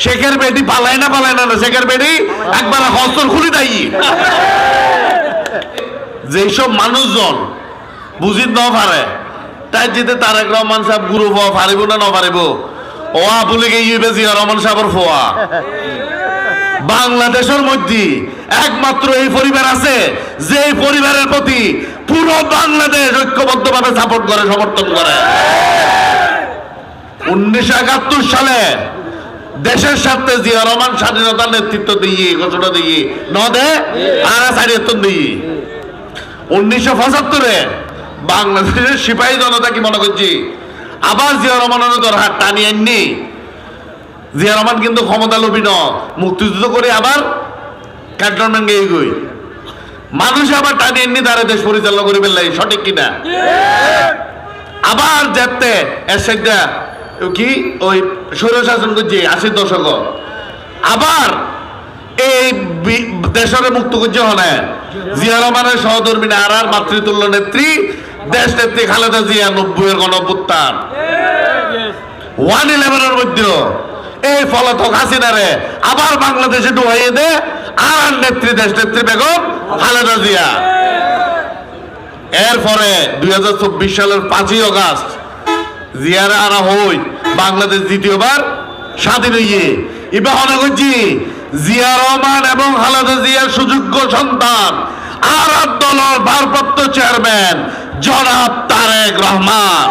শেখের বেটি পালায় না না শেখের বেটি একবার হস্তর খুলি দায়ী। যেসব মানুষজন বুঝিত ন পারে তাই যেতে তারেক রহমান সাহেব গুরু হওয়া পারিব না পারিব ও বলে গিয়ে জিয়া রহমান সাহেবের ফোয়া। বাংলাদেশের মধ্যে একমাত্র এই পরিবার আছে যে পরিবারের প্রতি পুরো বাংলাদেশ ঐক্যবদ্ধভাবে সাপোর্ট করে, সমর্থন করে। 1971 সালে দেশের স্বার্থে জিয়া রহমান স্বাধীনতার নেতৃত্ব দিয়ে ঘোষণা দিয়ে নদে আর সারিয়ত দিয়ে 1975-এ বাংলাদেশের সিপাহী জনতা কি মনে করছি আবার জিয়া রহমানের ধর হাত টানিয়ে আননি। জিয়া রহমান কিন্তু ক্ষমতা লোভী ন, মুক্তিযুদ্ধ করে আবার ক্যান্টনমেন্ট গিয়ে গই মানুষ আবার টানিয়ে আননি তারা দেশ পরিচালনা করে ফেললাই, সঠিক কিনা? আবার যেতে এসে কি ওই স্বৈরশাসন করছে 80 দশক, আবার এই দেশের মুক্ত করছে হলে জিয়া রহমানের সহধর্মিনী আর মাতৃতুল্য নেত্রী দেশ নেত্রী খালেদা জিয়া 90-এর গণঅভ্যুত্থান 111-এর মধ্যে এই পলাতক হাসিনারে আবার বাংলাদেশে ঢুকাইয়ে দে আর নেত্রী দেশ নেত্রী বেগম খালেদা জিয়া। এরপরে 2024 সালের 5ই আগস্ট জিয়ারা আনা হই বাংলাদেশ দ্বিতীয়বার স্বাধীন হইয়ে এবার মনে করছি জিয়া রহমান এবং খালেদা জিয়ার সুযোগ্য সন্তান আর দলের ভারপ্রাপ্ত চেয়ারম্যান জনাব তারেক রহমান।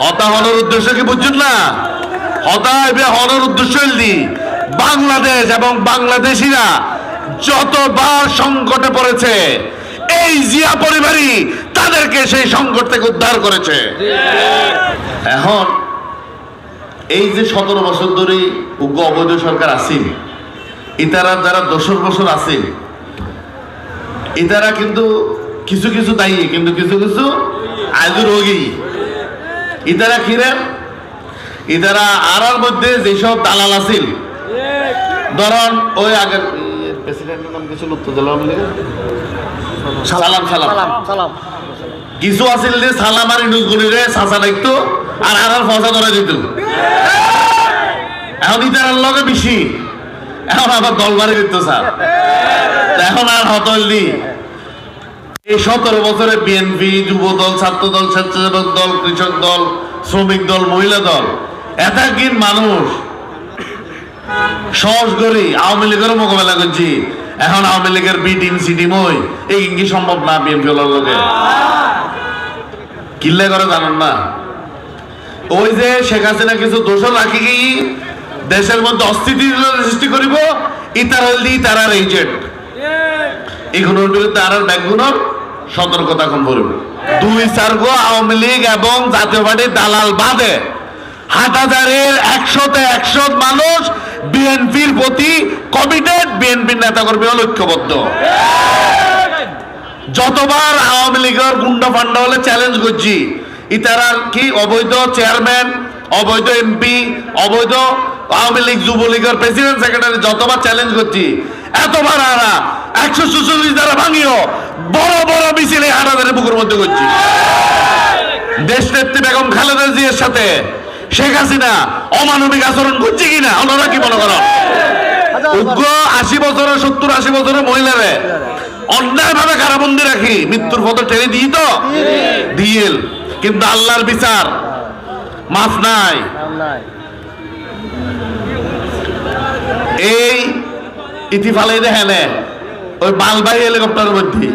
হতা হওয়ার উদ্দেশ্য কি বুঝছেন না? হতা হওয়ার উদ্দেশ্য বাংলাদেশ এবং বাংলাদেশিরা যতবার সংকটে পড়েছে এই জিয়া পরিবারই তাদেরকে সেই সংকট থেকে উদ্ধার করেছে। এখন এই যে 17 বছর ধরে উগ্র অবৈধ সরকার আছেন, ইতারা যারা 10 বছর আছেন ইতারা কিন্তু কিছু কিছু দায়ী, কিন্তু কিছু কিছু আজু রোগী। ইতারা কিরেন, ইতারা আরার মধ্যে যেসব দালাল আছিল, ধরুন ওই আগের প্রেসিডেন্টের নাম কিছু লুপ্ত সালাম সালাম কিছু আছিল যে সালাম আর ইনুসগুলিরে চাচা দেখতো আর আরার ফসা ধরে দিত। এখন ইতারার লগে বেশি, এখন আবার দল বাড়ি দিত স্যার। এখন আর হতলি এই 17 বছরে বিএনপি, যুব দল, ছাত্র দল, স্বেচ্ছাসেবক দল, কৃষক দল, শ্রমিক দল, মহিলা দল এতকিন মানুষ সহজ করি আওয়ামী লীগের মোকাবেলা করছি। এখন আওয়ামী লীগের বি টিম সি টিম ওই এই কি সম্ভব না বিএনপি লোকে কিল্লে করে জানেন না? ওই যে শেখ হাসিনা কিছু দোষ রাখি কি দেশের মধ্যে অস্থিতিশীলতা সৃষ্টি করিব ইতারা তারার এজেন্ট এগুলোর বিরুদ্ধে আর ব্যাগগুলোর সতর্কতা এখন বলব। 2-4 গো আওয়ামী লীগ এবং জাতীয় পার্টির দালাল বাদে 8,000-এর 100-তে 100 মানুষ বিএনপির প্রতি কমিটেড, বিএনপির নেতাকর্মী ঐক্যবদ্ধ। যতবার আওয়ামী লীগের গুন্ডা ফান্ডা হলে চ্যালেঞ্জ করছি, ইতারা কি অবৈধ চেয়ারম্যান, অবৈধ এমপি, অবৈধ আওয়ামী লীগ যুবলীগের প্রেসিডেন্ট সেক্রেটারি যতবার চ্যালেঞ্জ করছি এতবার আরা 146 দ্বারা ভাঙিও বড় বড় মিছিলে 8,000-এর বুকের মধ্যে করছি। দেশ নেত্রী বেগম খালেদা জিয়ার সাথে শেখ হাসিনা অমানবিক আচরণ করছে কিনা ওনারা কি মনে করেন? উগ্র 80 বছরের 70-80 বছরের মহিলারে অন্যায় ভাবে কারাবন্দি রাখি মৃত্যুর পথে টেনে দিই তো দিয়েল, কিন্তু আল্লাহর বিচার মাফ নাই। এই ইতিফালে দেখেন ওই মালবাহী হেলিকপ্টারের মধ্যে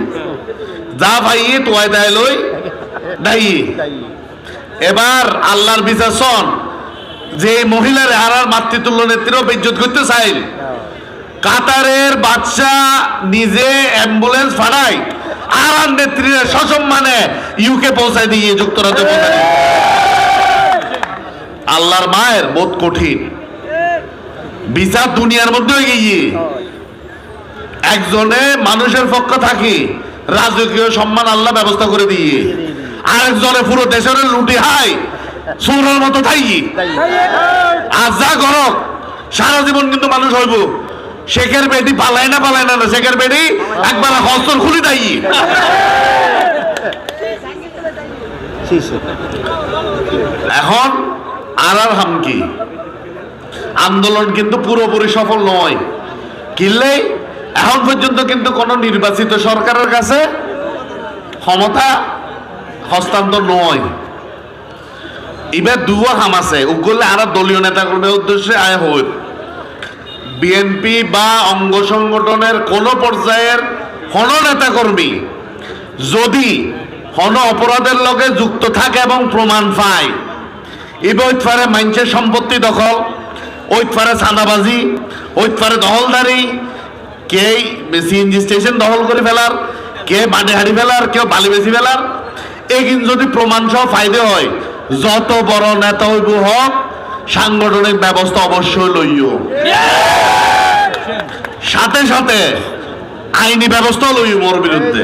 যা ভাই তোয়াই দেয় লই দায়ী। এবার আল্লাহর বিচার শোন, যে মহিলার আর মাতৃতুল্য নেত্রীও বেজ্জত করতে চাই, কাতারের বাদশা নিজে অ্যাম্বুলেন্স ফাড়াই আর নেত্রীরা সসম্মানে ইউকে পৌঁছায় দিয়ে যুক্তরাজ্যে পৌঁছায়। আল্লাহর মায়ের বোধ কঠিন বিচার দুনিয়ার মধ্যে গিয়ে একজনে মানুষের পক্ষ থাকি রাজকীয় সম্মান আল্লাহ ব্যবস্থা করে দিয়ে আরেকজনে পুরো দেশের লুটি হাই সুরের মতো থাকি। আর যা গরক সারা জীবন কিন্তু মানুষ হইব। শেখের বেটি পালায় না শেখের বেটি একবার হস্তর খুলি দায়ী। এখন আর হামকি আন্দোলন কিন্তু পুরোপুরি সফল নয়। কিনলেই এখন পর্যন্ত কিন্তু কোন নির্বাচিত সরকারের কাছে ক্ষমতা হস্তান্তর নয়। এবার দুয়া হাম আছে ওগুলো আর দলীয় নেতা কর্মীর উদ্দেশ্যে আয় হই বিএনপি বা অঙ্গ সংগঠনের কোন পর্যায়ের কোন নেতা কর্মী যদি কোন অপরাধের লগে যুক্ত থাকে এবং প্রমাণ পায় এবার ওই পারে মানুষের সম্পত্তি দখল, ওই পারে চাঁদাবাজি, ওই পারে দখলদারি, কে সিএনজি স্টেশন দখল করে ফেলার, কে বাড়ি হাড়ি ফেলার, কেউ বালি বেশি ফেলার, এগিন যদি প্রমাণ সহ ফায়দে হয় যত বড় নেতা হইব হোক সাংগঠনিক ব্যবস্থা অবশ্যই লইও, সাথে সাথে আইনি ব্যবস্থা লইও মোর বিরুদ্ধে।